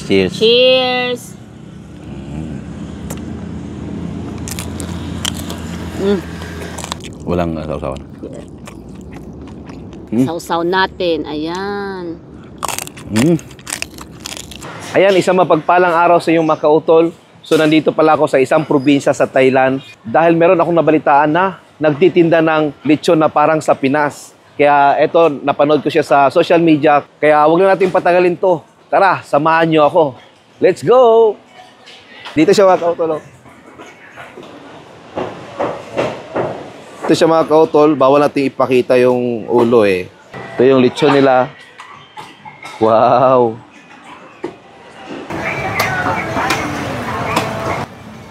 Cheers. Cheers. Walang sausawan. Sausaw natin. Ayan. Ayan, isang mapagpalang araw sa iyong mga kautol. So nandito pala ako sa isang probinsya sa Thailand dahil meron akong nabalitaan na nagtitinda ng lechon na parang sa Pinas. Kaya eto, napanood ko siya sa social media. Kaya wag na natin patagalin to. Tara, samahan niyo ako. Let's go! Dito siya mga kautol. Ito siya mga kautol. Bawal natin ipakita yung ulo eh. Ito yung lechon nila. Wow!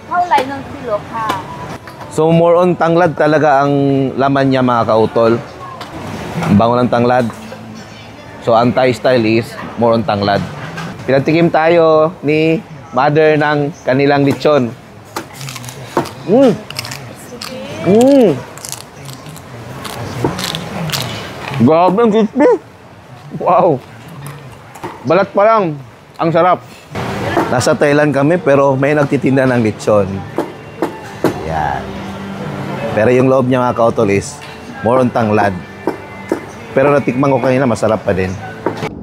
Kaulay ng kilo ka. So more on tanglad talaga ang laman niya mga kautol. Ang bango ng tanglad. So ang Thai style is more on tanglad. Pinatikim tayo ni mother ng kanilang lechon. Grabe ang crispy. Wow. Balat pa lang. Ang sarap. Nasa Thailand kami pero may nagtitinda ng lechon. Yan. Pero yung loob niya mga kautol is more on tanglad. Pero natikman ko kanina, masarap pa din.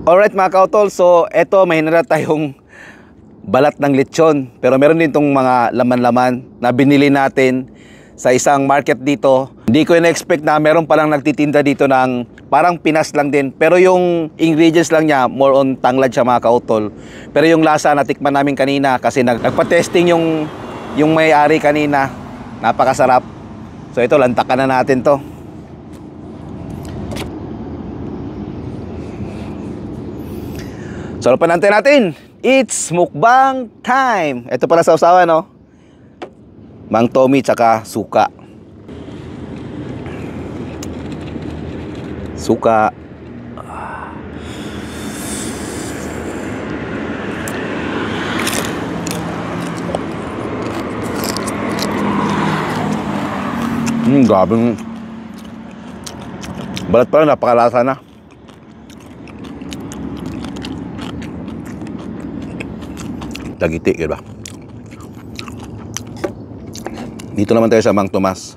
Alright mga kautol, so eto may hinala tayong balat ng lechon. Pero meron din itong mga laman-laman na binili natin sa isang market dito. Hindi ko na-expect na meron palang nagtitinda dito ng parang Pinas lang din. Pero yung ingredients lang niya, more on tanglad siya mga kautol. Pero yung lasa natikman namin kanina kasi nagpa-testing yung may-ari kanina. Napakasarap. So ito, lantakan na natin to. So pan natin. It's mukbang time. Ito pala sa usawa, no? Mang Tommy tsaka suka. Suka. Grabe. Balat pa lang, napakalasa na. Dagiti, diba? Dito naman tayo sa Mang Tomas.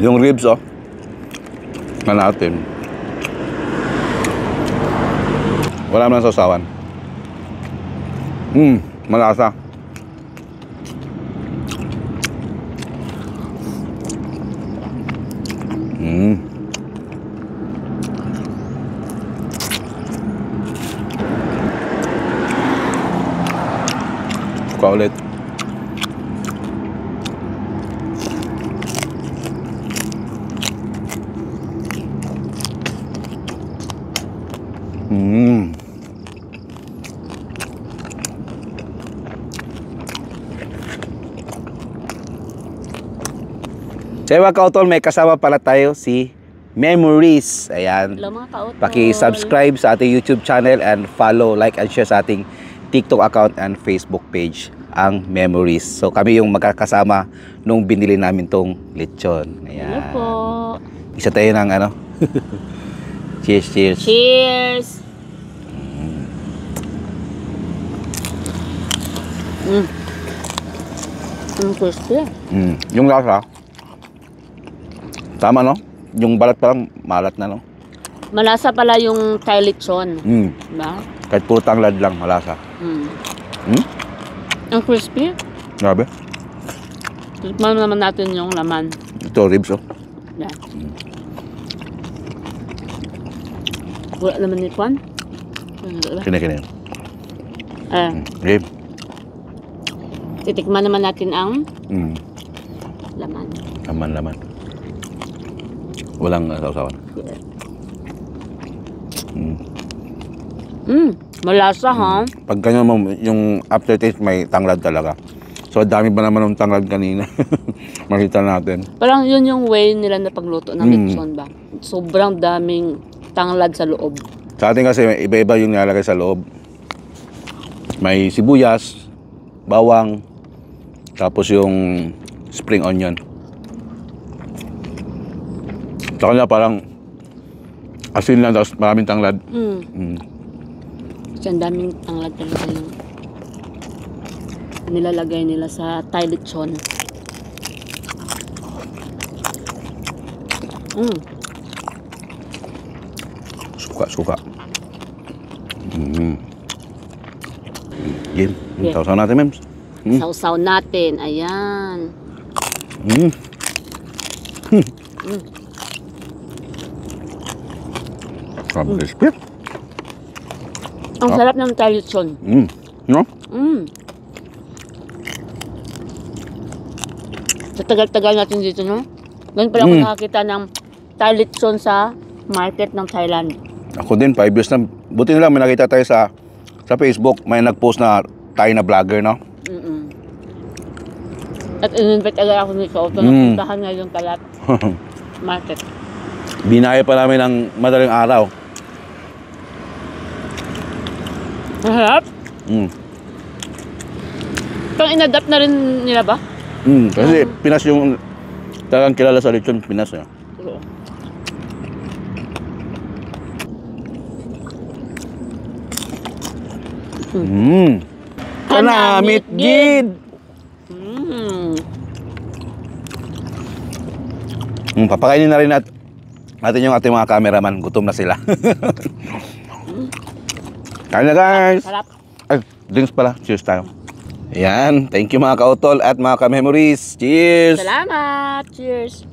Yung ribs, oh, na natin. Wala man sausawan. Malasa. Suka ulit. So mga kautol, may kasama pala tayo si Memories. Ayan. Hello mga kautol. Paki-subscribe sa ating YouTube channel and follow, like, and share sa ating TikTok account and Facebook page, ang Memories. So kami yung magkakasama nung binili namin tong lechon. Ayan. Hello po. Isa tayo ng ano. Cheers, cheers. Cheers. Crispy. Yung lasa, tama, no? Yung balat pa lang, malat na, no? Malasa pala yung Thai lechon. Diba? Kahit puro tanglad lang, malasa. Ang crispy. Grabe. Tikman naman natin yung laman. Ito, ribs, oh. Yan. Wala naman ni Juan. Kine-kine. Rib. Titikman naman natin ang laman. Laman. Walang sausawan. Malasa ha. Pag ganyan mo, yung aftertaste may tanglad talaga. So, dami ba naman ng tanglad kanina? Makita natin. Parang yun yung way nila na pagluto ng lechon ba. Sobrang daming tanglad sa loob. Sa atin kasi, iba-iba yung nilalagay sa loob. May sibuyas, bawang, tapos yung spring onion. Sa kanya parang asin lang, tapos maraming tanglad. Kasi ang daming tanglad talaga yung nilalagay nila sa Thai lechon. Suka. Game. Sausaw natin, Mems. Sausaw natin. Ayan. Crispy. Ang sarap ng Thai lechon. No? Sa tagal-tagal natin dito, no? Ganun pala ako nakakita ng Thai lechon sa market ng Thailand. Ako din, 5 years na. Buti na lang, may nakita tayo sa Facebook. May nag-post na tayo na vlogger, no? At in-invite agad ako ni Soto na puntahan nga yung kalat market. Binaya pa namin ng madaling araw. Masarap? Pang in-adapt na rin nila ba? Kasi Pinas yung talagang kilala sa lechon, Pinas. Eh. Oo. Kanamit gid! Papakainin na rin natin yung ating mga cameraman. Gutom na sila. Kain na, guys! Sarap. Ay, drinks pala. Cheers tayo. Ayan. Thank you mga kautol at mga ka-memories. Cheers! Salamat! Cheers!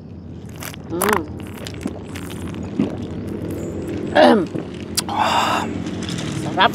Sarap!